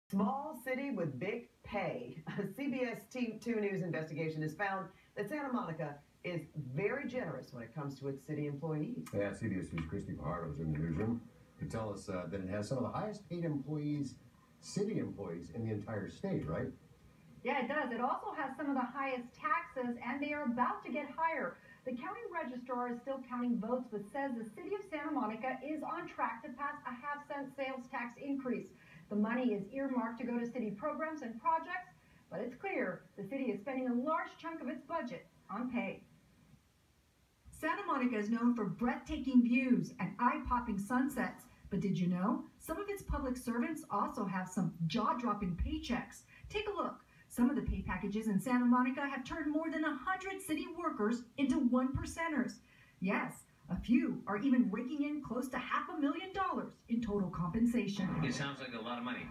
Small city with big pay. A CBS 2 News investigation has found that Santa Monica is very generous when it comes to its city employees. Yeah, CBS News' Christy Fajardo is in the newsroom to tell us that it has some of the highest paid employees, city employees, in the entire state, right? Yeah, it does. It also has some of the highest taxes, and they are about to get higher. The county registrar is still counting votes, but says the city of Santa Monica is on track to pass a half-cent sales tax increase. The money is earmarked to go to city programs and projects, but it's clear the city is spending a large chunk of its budget on pay. Santa Monica is known for breathtaking views and eye-popping sunsets, but did you know some of its public servants also have some jaw-dropping paychecks? Take a look. Some of the pay packages in Santa Monica have turned more than 100 city workers into one-percenters. Yes, a few are even raking in close to $500,000 in total compensation. It sounds like a lot of money.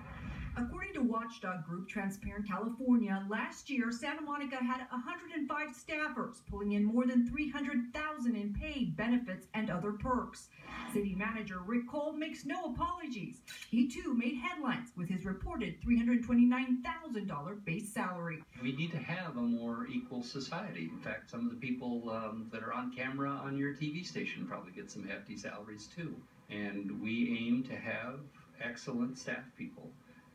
According to watchdog group Transparent California, last year Santa Monica had 105 staffers, pulling in more than $300,000 in pay, benefits, and other perks. City manager Rick.Cole makes no apologies. He too made headlines with his reported $329,000 base salary. We need to have a more equal society. In fact, some of the people that are on camera on your TV station probably get some hefty salaries too. And we aim to have excellent staff people.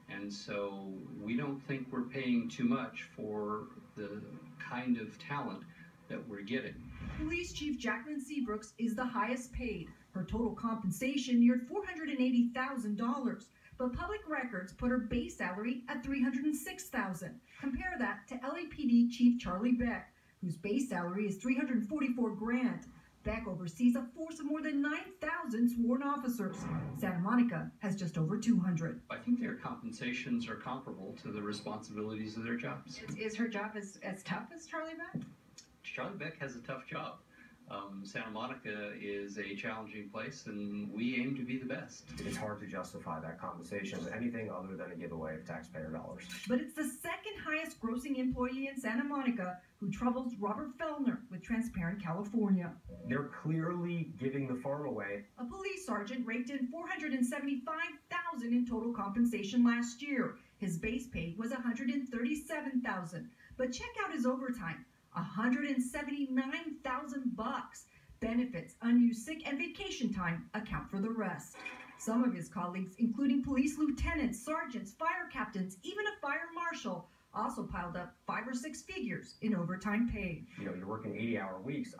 And so we don't think we're paying too much for the kind of talent that we're getting. Police Chief Jacqueline Seabrooks is the highest paid. Her total compensation neared $480,000, but public records put her base salary at $306,000. Compare that to LAPD Chief Charlie Beck, whose base salary is $344,000. Beck oversees a force of more than 9,000 sworn officers. Santa Monica has just over 200. I think their compensations are comparable to the responsibilities of their jobs. Is her job as tough as Charlie Beck? Charlie Beck has a tough job. Santa Monica is a challenging place, and we aim to be the best. It's hard to justify that compensation as anything other than a giveaway of taxpayer dollars. But it's the second highest grossing employee in Santa Monica who troubles Robert Fellner with Transparent California. They're clearly giving the farm away. A police sergeant raked in $475,000 in total compensation last year. His base pay was $137,000. But check out his overtime. $179,000. Benefits, unused sick and vacation time account for the rest. Some of his colleagues, including police lieutenants, sergeants, fire captains, even a fire marshal, also piled up 5 or 6 figures in overtime pay. You know, you're working 80-hour weeks.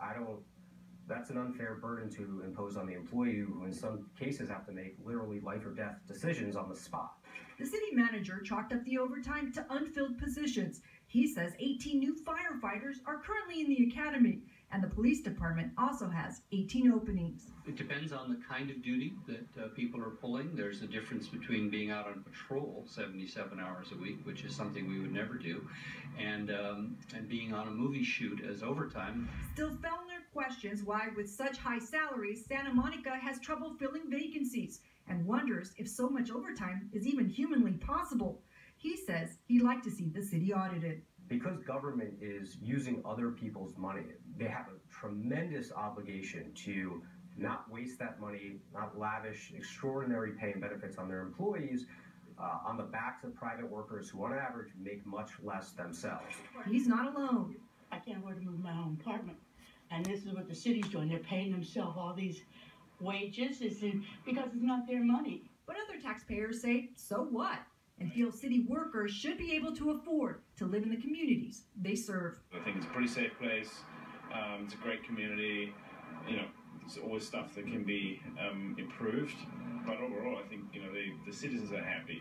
That's an unfair burden to impose on the employee who in some cases have to make literally life or death decisions on the spot. The city manager chalked up the overtime to unfilled positions. He says 18 new firefighters are currently in the academy, and the police department also has 18 openings. It depends on the kind of duty that people are pulling. There's a difference between being out on patrol 77 hours a week, which is something we would never do, and being on a movie shoot as overtime. Still, Fellner questions why, with such high salaries, Santa Monica has trouble filling vacancies and wonders if so much overtime is even humanly possible. He says he'd like to see the city audited. Because government is using other people's money, they have a tremendous obligation to not waste that money, not lavish extraordinary pay and benefits on their employees on the backs of private workers who on average make much less themselves. He's not alone. I can't afford to move my own apartment. And this is what the city's doing. They're paying themselves all these wages because it's not their money. But other taxpayers say, so what? And feel city workers should be able to afford to live in the communities they serve. I think it's a pretty safe place. It's a great community. You know, there's always stuff that can be improved. But overall, I think, you know, the citizens are happy.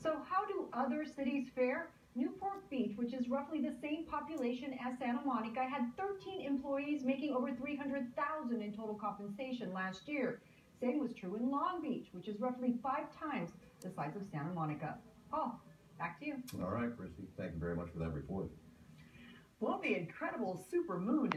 So how do other cities fare? Newport Beach, which is roughly the same population as Santa Monica, had 13 employees making over $300,000 in total compensation last year. Same was true in Long Beach, which is roughly 5 times the size of Santa Monica. Paul, back to you. All right, Christy. Thank you very much for that report. Well, the incredible supermoon